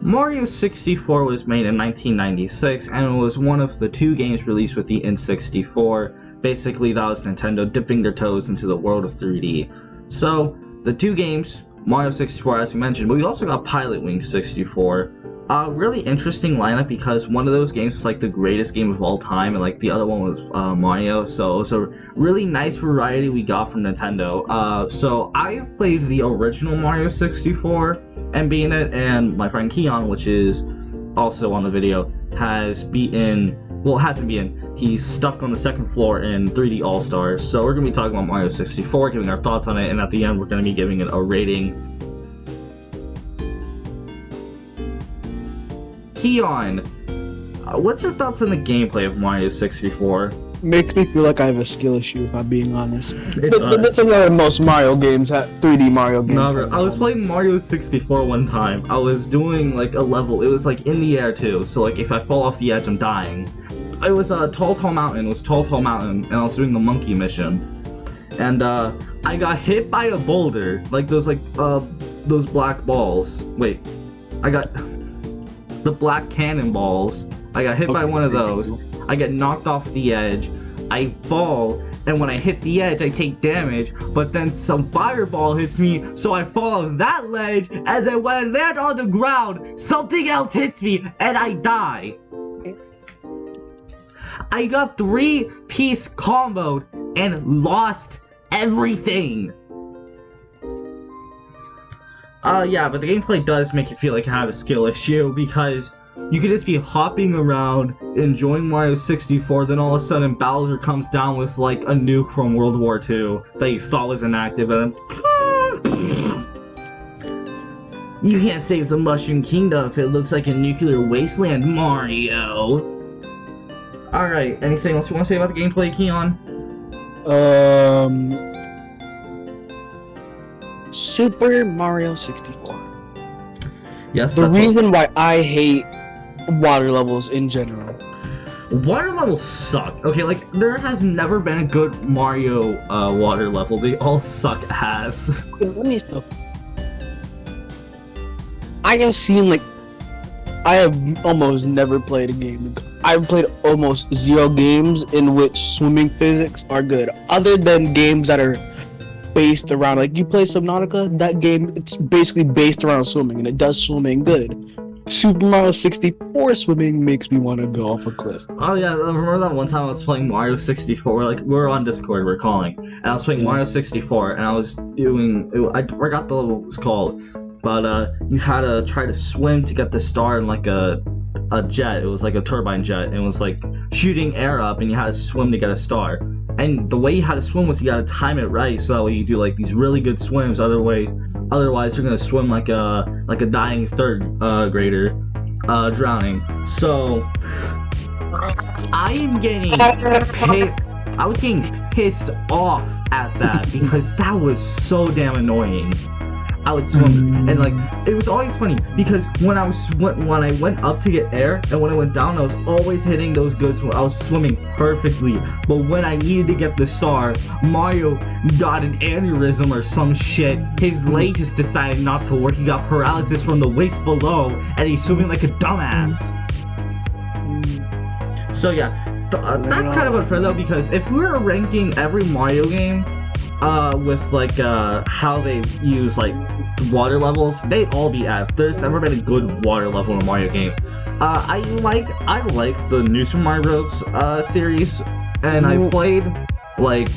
Mario 64 was made in 1996, and it was one of the two games released with the N64. Basically, that was Nintendo dipping their toes into the world of 3D. So, the two games, Mario 64 as we mentioned, but we also got Pilot Wings 64. Really interesting lineup because one of those games was like the greatest game of all time, and like the other one was Mario. So it was a really nice variety we got from Nintendo. So I've played the original Mario 64 and beaten it, and my friend Keon, which is also on the video, hasn't beaten. He's stuck on the second floor in 3D All Stars. So we're gonna be talking about Mario 64, giving our thoughts on it, and at the end we're gonna be giving it a rating. Keon, what's your thoughts on the gameplay of Mario 64? Makes me feel like I have a skill issue, if I'm being honest. It's That's another most Mario games, 3D Mario games. No, bro. I was playing Mario 64 one time. I was doing like a level. It was like in the air too. So like if I fall off the edge, I'm dying. It was a Tall Mountain. It was Tall Mountain, and I was doing the monkey mission. And I got hit by a boulder, like those black balls. Wait, I got the black cannonballs. I got hit by one of those. I get knocked off the edge. I fall, and when I hit the edge, I take damage. But then some fireball hits me, so I fall off that ledge. And then when I land on the ground, something else hits me, and I die. I got 3-piece comboed and lost everything. Yeah, but the gameplay does make you feel like you have a skill issue because you could just be hopping around, enjoying Mario 64, then all of a sudden Bowser comes down with like a nuke from World War II that you thought was inactive, and then you can't save the Mushroom Kingdom if it looks like a nuclear wasteland, Mario. Alright, anything else you want to say about the gameplay, Keon? Super Mario 64. Yes, the reason why I hate water levels in general. Water levels suck. Okay, like, there has never been a good Mario water level. They all suck ass. Let me stop. I have almost never played a game. I've played almost 0 games in which swimming physics are good. Other than games that are based around, like you play Subnautica, that game, it's basically based around swimming, and it does swimming good. Super Mario 64 swimming makes me want to go off a cliff. Oh yeah, I remember that one time I was playing Mario 64, like, we were on Discord, we were calling, and I was playing Mario 64, and I was doing, I forgot the level it was called, but you had to try to swim to get the star in like a jet. It was like a turbine jet, and it was like shooting air up, and you had to swim to get a star. And the way you had to swim was you gotta time it right, so that way you do like these really good swims. Otherwise you're gonna swim like a dying third grader, drowning. So I was getting pissed off at that because that was so damn annoying. I would swim, and like it was always funny because when I went up to get air and when I went down, I was always hitting those good swims. I was swimming perfectly, but when I needed to get the star, Mario got an aneurysm or some shit. His leg just decided not to work. He got paralysis from the waist below, and he's swimming like a dumbass. So yeah, that's kind of unfair though, because if we were ranking every Mario game with like how they use like water levels, they'd all be F. There's never been a good water level in a Mario game. I like the New Super Mario Bros. Series, and I played like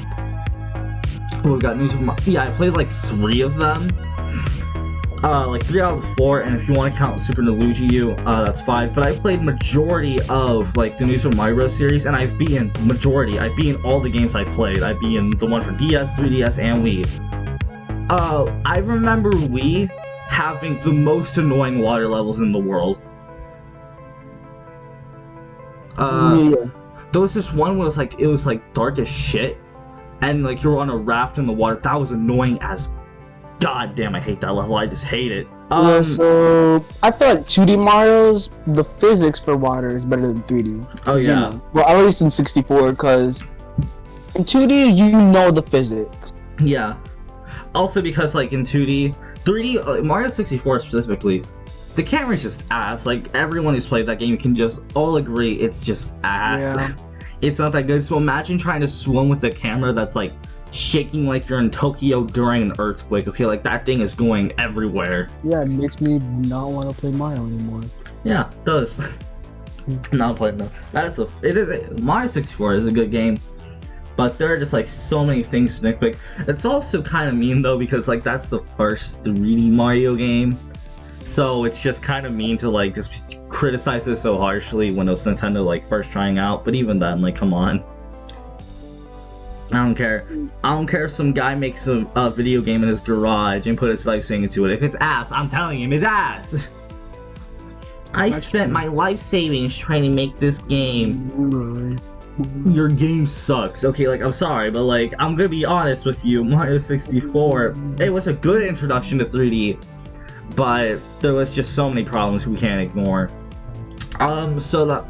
we got New Super Mario. Yeah, I played like 3 of them. Like 3 out of the 4, and if you want to count Super Luigi U, that's 5. But I played majority of like the New Super Mario Bros. Series, and I've beaten all the games I played. I've beaten the one for DS, 3DS, and Wii. I remember Wii having the most annoying water levels in the world. There was this one where it was like dark as shit, and like you were on a raft in the water. That was annoying as god damn. I hate that level. I just hate it. Yeah, so I feel like 2D Mario's, the physics for water is better than 3D. Oh yeah. Well, at least in 64, because in 2D you know the physics. Yeah. Also because like in 2D, 3D, Mario 64 specifically, the camera's just ass. Like, everyone who's played that game can just all agree it's just ass. Yeah. It's not that good. So imagine trying to swim with a camera that's like shaking like you're in Tokyo during an earthquake. Okay, like that thing is going everywhere. Yeah, it makes me not want to play Mario anymore. Yeah, it does. Not playing though. Mario 64 is a good game, but there are just like so many things to nitpick. It's also kind of mean though, because like that's the first 3D Mario game, so it's just kind of mean to like just criticize it so harshly when it was Nintendo like first trying out. But even then, like, come on. I don't care. I don't care if some guy makes a video game in his garage and put his life savings into it. If it's ass, I'm telling him it's ass. I spent my life savings trying to make this game. Your game sucks. Okay, like, I'm sorry, but like, I'm gonna be honest with you. Mario 64, it was a good introduction to 3D, but there was just so many problems we can't ignore. So that,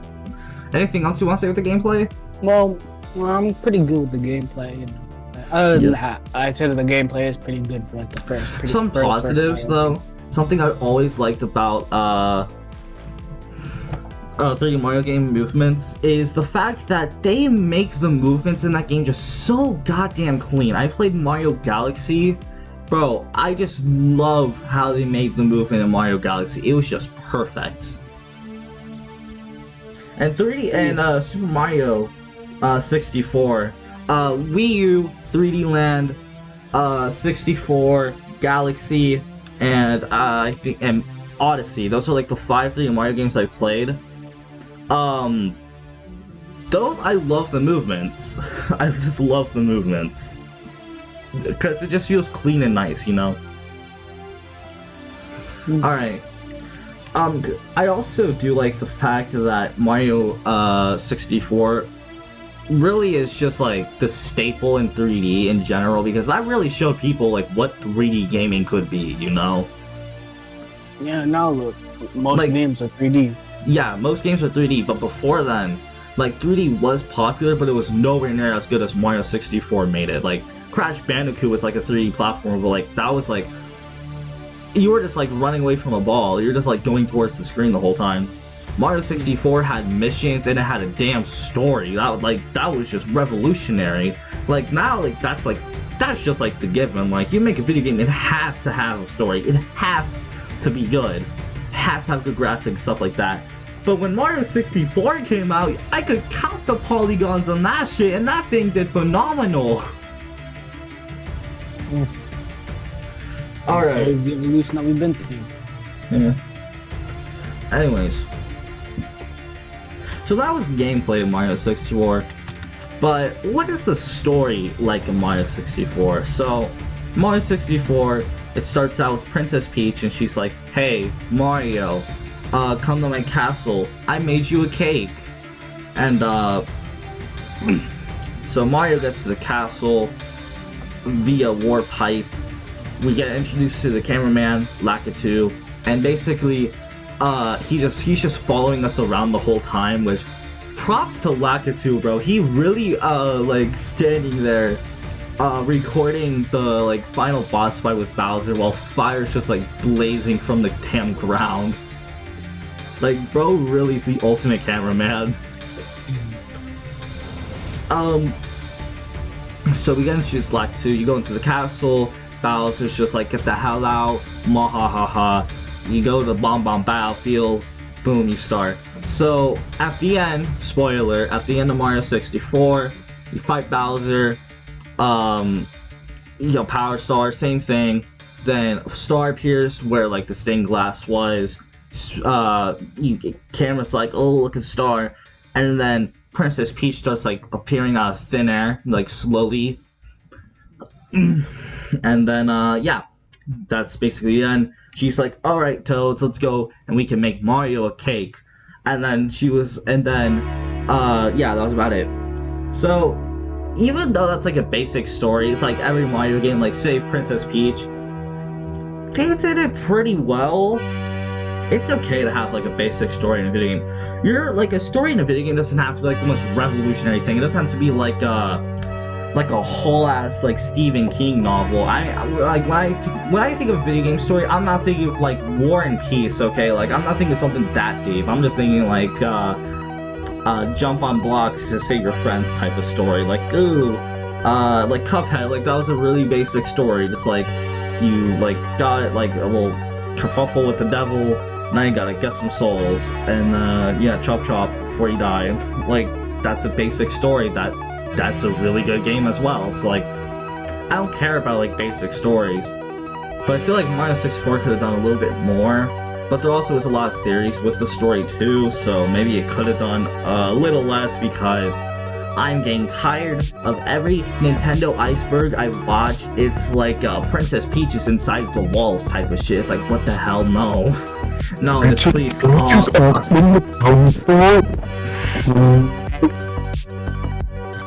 anything else you want to say with the gameplay? Well, I'm pretty good with the gameplay. You know. Other than that, I'd say that the gameplay is pretty good for like the first. Some positives though. Something I always liked about 3D Mario game movements is the fact that they make the movements in that game just so goddamn clean. I played Mario Galaxy. Bro, I just love how they made the movement in Mario Galaxy. It was just perfect. And 3D and Super Mario 64, Wii U, 3D Land, 64, Galaxy, and I think and Odyssey. Those are like the 5 3D Mario games I played. Those, I love the movements. I just love the movements because it just feels clean and nice, you know. Alright. I also do like the fact that Mario 64 really is just like the staple in 3D in general, because that really showed people like what 3D gaming could be, you know. Yeah, now look, most like, games are 3D. Yeah, most games are 3D, but before then, like 3D was popular, but it was nowhere near as good as Mario 64 made it. Like Crash Bandicoot was like a 3D platformer, but like that was like you were just like running away from a ball. You're just like going towards the screen the whole time. Mario 64 had missions and it had a damn story. That was just revolutionary. Like now, like that's just like the given. Like you make a video game, it has to have a story. It has to be good. It has to have good graphics, stuff like that. But when Mario 64 came out, I could count the polygons on that shit, and that thing did phenomenal. Alright. So is the evolution that we've been through. Yeah. Anyways. So that was gameplay of Mario 64. But what is the story like in Mario 64? So, Mario 64, it starts out with Princess Peach, and she's like, "Hey, Mario, come to my castle. I made you a cake." And so Mario gets to the castle via warp pipe. We get introduced to the cameraman, Lakitu, and basically he's just following us around the whole time, which props to Lakitu, bro. He really like standing there recording the like final boss fight with Bowser while fire's just like blazing from the damn ground. Like, bro really is the ultimate cameraman. So we get introduced to Lakitu. You go into the castle. Bowser's just like, "Get the hell out, mahahaha." You go to the Bomb battlefield, boom, you start. So at the end, spoiler, at the end of Mario 64, you fight Bowser, you know, Power Star, same thing. Then a star appears where like the stained glass was. Camera's like, "Oh, look at the star," and then Princess Peach starts like appearing out of thin air, like slowly. And then, yeah, that's basically the end. She's like, "Alright, Toads, let's go, and we can make Mario a cake." And then yeah, that was about it. So, even though that's like a basic story, it's like every Mario game, like Save Princess Peach, they did it pretty well. It's okay to have like a basic story in a video game. A story in a video game doesn't have to be like the most revolutionary thing. It doesn't have to be like like a whole ass like Stephen King novel. Like when I think of video game story, I'm not thinking of like War and Peace. Okay, like I'm not thinking of something that deep. I'm just thinking like jump on blocks to save your friends type of story. Like like Cuphead. Like that was a really basic story. Just like you like got like a little kerfuffle with the devil. Now you gotta get some souls, and yeah, chop chop before you die. Like that's a basic story. That's a really good game as well. So like, I don't care about like basic stories, but I feel like Mario 64 could have done a little bit more. But there also was a lot of theories with the story too, so maybe it could have done a little less because I'm getting tired of every Nintendo iceberg I watch. It's like Princess Peach is inside the walls type of shit. It's like, what the hell? No. No, just please stop.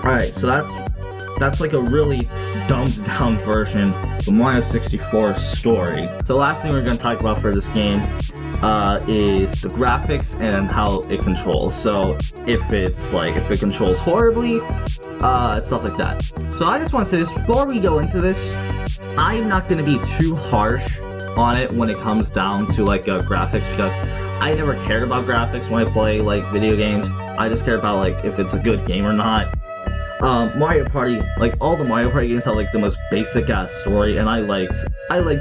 Alright, so that's like a really dumbed down version of the Mario 64 story. So the last thing we're going to talk about for this game is the graphics and how it controls. So if it controls horribly, stuff like that. So I just want to say this before we go into this, I'm not going to be too harsh on it when it comes down to like graphics, because I never cared about graphics when I play like video games. I just care about like if it's a good game or not. Mario Party, like all the Mario Party games have like the most basic ass story, and I liked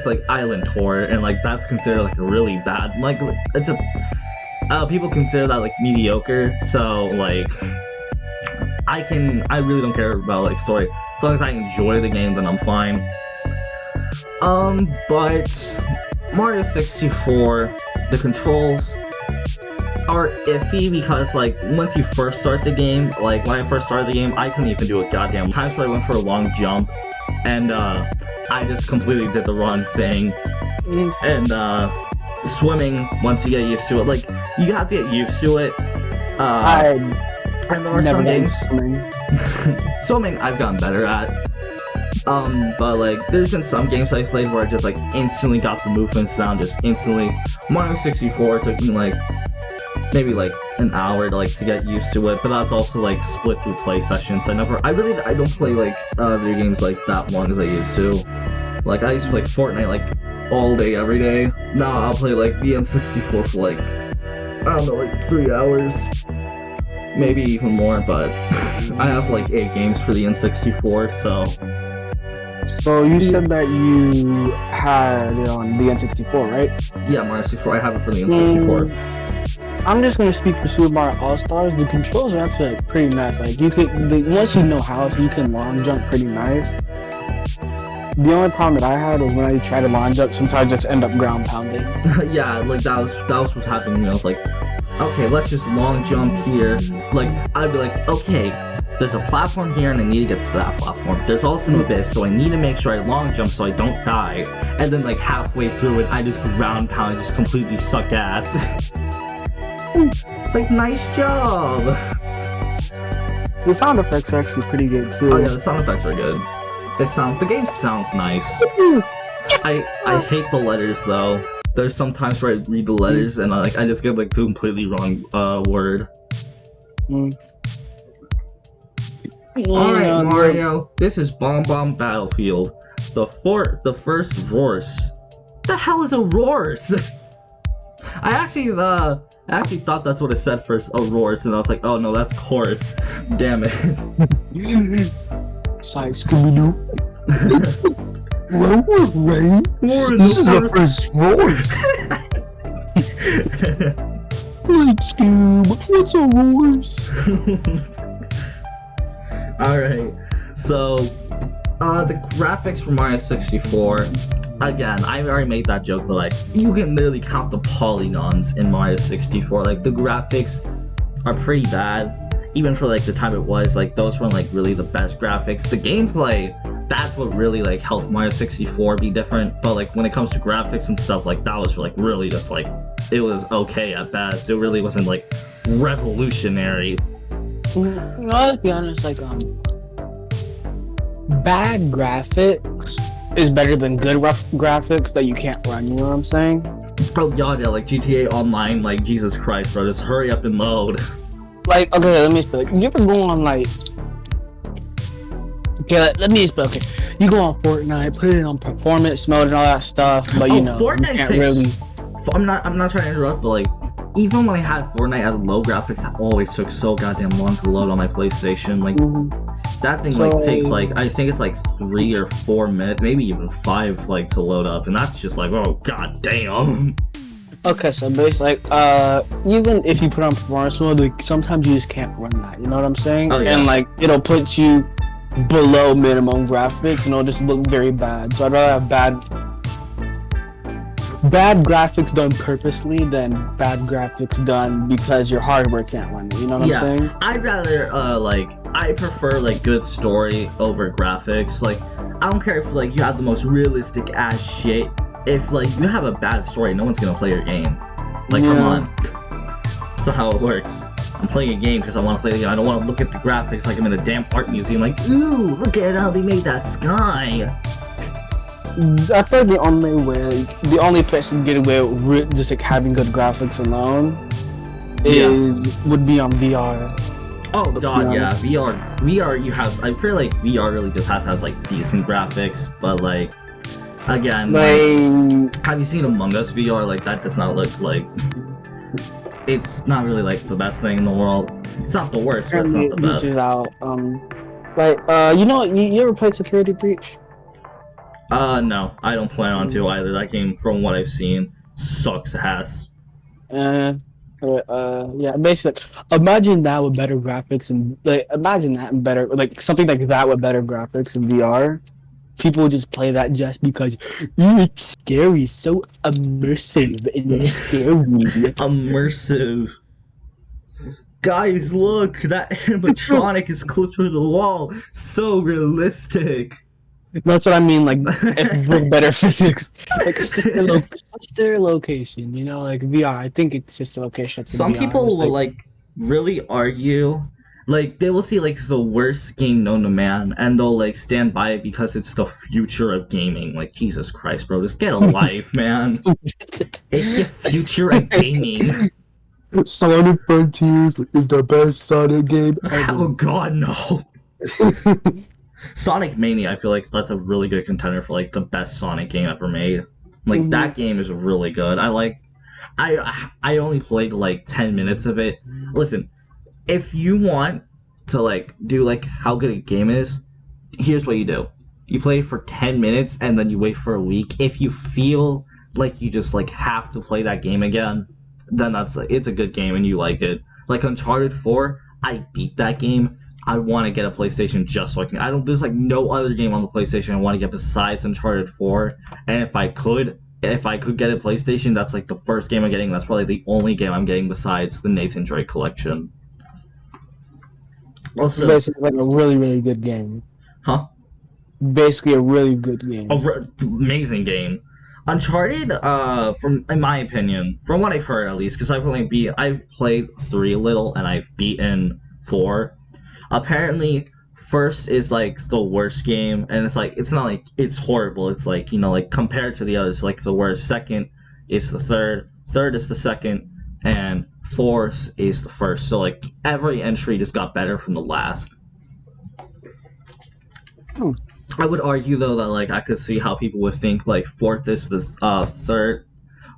like Island Tour, and like that's considered like a really bad, like it's a people consider that like mediocre. So like I really don't care about like story. As long as I enjoy the game, then I'm fine. But Mario 64, the controls are iffy because like once you first start the game, like when I first started the game, I couldn't even do a goddamn times where I went for a long jump, and I just completely did the wrong thing. And swimming, once you get used to it, like you have to get used to it. And there are some games swimming I've gotten better at. But like there's been some games I played where I just like instantly got the movements down, just instantly. Mario 64 took me like maybe like an hour to get used to it, but that's also like split through play sessions. I don't play like video games like that long as I used to. Like I used to play Fortnite like all day every day. Now I'll play like the N64 for like I don't know, like 3 hours, maybe even more. But I have like 8 games for the N64, so. So you said that you had it on the N64, right? Yeah, Mario 64. I have it for the N64. I'm just gonna speak for Super Mario All-Stars. The controls are actually like pretty nice. Like once you know how to, you can long jump pretty nice. The only problem that I had was when I tried to long jump, sometimes I just end up ground pounding. Yeah, like that was what's happening to me. I was like, okay, let's just long jump here. Like I'd be like, okay, there's a platform here and I need to get to that platform. There's also an abyss, so I need to make sure I long jump so I don't die. And then like halfway through it, I just ground pound and just completely suck ass. It's like, nice job. The sound effects are actually pretty good too. Oh yeah, the sound effects are good. The game sounds nice. I hate the letters though. There's some times where I read the letters and I just get like the completely wrong word. Alright, Mario, this is Bomb Bomb Battlefield. The first Roars. The hell is a Roars? I actually thought that's what it said first, Roars, and I was like, oh no, that's chorus. Damn it. Sorry, Scooby-Doo. Ready? This is the first Roars. Wait, Scoob, what's a Roars? Alright, so, the graphics for Mario 64, again, I already made that joke, but like, you can literally count the polygons in Mario 64. Like, the graphics are pretty bad. Even for like the time it was, like those weren't like really the best graphics. The gameplay, that's what really like helped Mario 64 be different. But like when it comes to graphics and stuff, like that was like really just like, it was okay at best. It really wasn't like revolutionary. No, let's be honest, like bad graphics is better than good rough graphics that you can't run, you know what I'm saying? Oh god, yeah, like GTA Online, like Jesus Christ, bro, just hurry up and load. Like, okay, let me explain. You ever go on like Okay, let me explain. Okay, you go on Fortnite, put it on performance mode and all that stuff, but you know, you Fortnite can't takes. really. I'm not trying to interrupt, but like, even when I had Fortnite at low graphics, that always took so goddamn long to load on my PlayStation. Like, that thing like takes like I think it's like 3 or 4 minutes, maybe even 5, like to load up, and that's just like, oh god damn. Okay, so basically, even if you put on performance mode, like sometimes you just can't run that. You know what I'm saying? Oh, yeah. And like it'll put you below minimum graphics, and it'll just look very bad. So I'd rather have bad graphics done purposely than bad graphics done because your hardware can't run it. You know what I'm saying? I'd rather like I prefer like good story over graphics. Like, I don't care if like you have the most realistic ass shit. If like you have a bad story, no one's gonna play your game. Like, come on. That's not how it works. I'm playing a game because I want to play the game. I don't want to look at the graphics like I'm in a damn art museum. Like, ooh, look at how they made that sky. That's like the only way, like, the only place you can get away with just like having good graphics alone would be on VR. Oh god, yeah, VR. You have. I feel like VR really just has like decent graphics, but like, again, like, have you seen Among Us VR? Like, that does not look like. It's not really like the best thing in the world. It's not the worst, but it's not the best. Out. You know, you ever played Security Breach? No, I don't plan on to either. That game, from what I've seen, sucks ass. Yeah, basically, imagine that with better graphics and like, imagine that in better, like something like that with better graphics in VR. People would just play that just because it's scary, so immersive and scary. Immersive. Guys, look, that animatronic is clipped through the wall. So realistic. That's what I mean, like, with better physics. Like, it's just their location, you know, like VR. I think it's just a location. Some VR. people will, like, really argue. Like, they will see, like, the worst game known to man, and they'll, like, stand by it because it's the future of gaming. Like, Jesus Christ, bro, just get a life, man. It's the future of gaming. Sonic Frontiers is the best Sonic game ever. Oh, God, no. Sonic Mania, I feel like that's a really good contender for like the best Sonic game ever made. Like, that game is really good. I only played like 10 minutes of it. Listen, if you want to like do like how good a game is, here's what you do. You play for 10 minutes and then you wait for a week. If you feel like you just like have to play that game again, then it's a good game and you like it. Like Uncharted 4, I beat that game. I want to get a PlayStation just so I can. There's like no other game on the PlayStation I want to get besides Uncharted 4. And if I could get a PlayStation, that's like the first game I'm getting. That's probably the only game I'm getting besides the Nathan Drake collection. Also, basically like a really, really good game. Huh? Basically a really good game. Amazing game. Uncharted, in my opinion, from what I've heard at least, because I've played 3 a little and I've beaten 4. Apparently, first is like the worst game, and it's like it's not like it's horrible. It's like, you know, like compared to the others, like the worst. Second is the third is the second, and fourth is the first. So like every entry just got better from the last. I would argue though that like I could see how people would think like fourth is the third,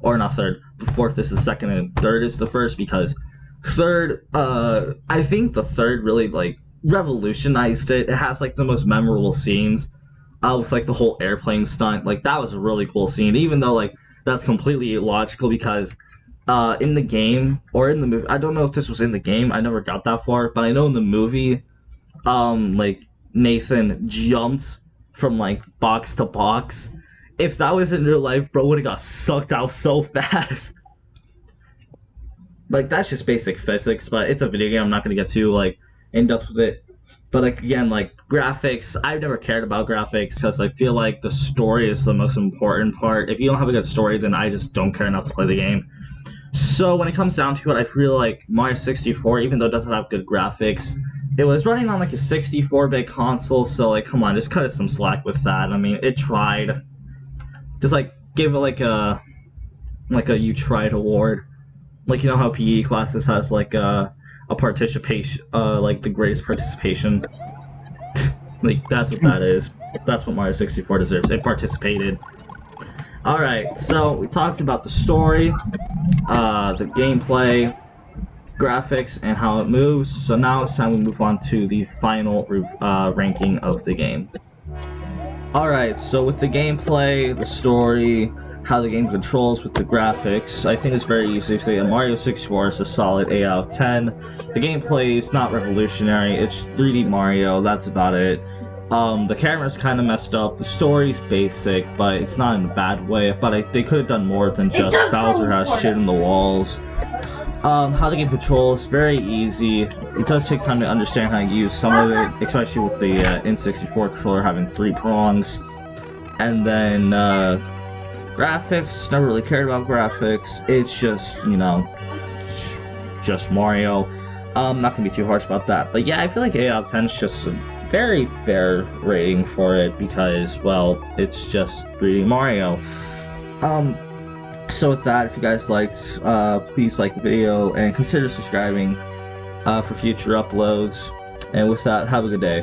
or not third, but fourth is the second and third is the first, because third, I think the third really like revolutionized it. It has like the most memorable scenes, with like the whole airplane stunt. Like, that was a really cool scene, even though like that's completely illogical because in the game or in the movie, I don't know if this was in the game. I never got that far, but I know in the movie, like Nathan jumped from like box to box. If that was in real life, bro would have got sucked out so fast. Like, that's just basic physics, but it's a video game. I'm not gonna get too like in depth with it. But like, again, like graphics, I've never cared about graphics because I feel like the story is the most important part. If you don't have a good story, then I just don't care enough to play the game. So when it comes down to it, I feel like Mario 64, even though it doesn't have good graphics, it was running on like a 64-bit console. So like, come on, just cut it some slack with that. I mean, it tried. Just like give it like a you tried award. Like, you know how PE classes has like a participation, like the greatest participation. Like, that's what that is. That's what Mario 64 deserves. It participated. Alright, so we talked about the story, the gameplay, graphics, and how it moves. So now it's time we move on to the final ranking of the game. Alright, so with the gameplay, the story, how the game controls with the graphics, I think it's very easy to say that Mario 64 is a solid 8 out of 10. The gameplay is not revolutionary, it's 3D Mario, that's about it. The camera's kind of messed up, the story's basic, but it's not in a bad way, but they could have done more than just Bowser has shit in the walls. How the game controls, very easy. It does take time to understand how to use some of it, especially with the N64 controller having 3 prongs. And then, graphics, never really cared about graphics. It's just, you know, just Mario. Not gonna be too harsh about that. But yeah, I feel like 8 out of 10 is just a very fair rating for it because, well, it's just 3D Mario. So with that, if you guys liked, please like the video and consider subscribing for future uploads. And with that, have a good day.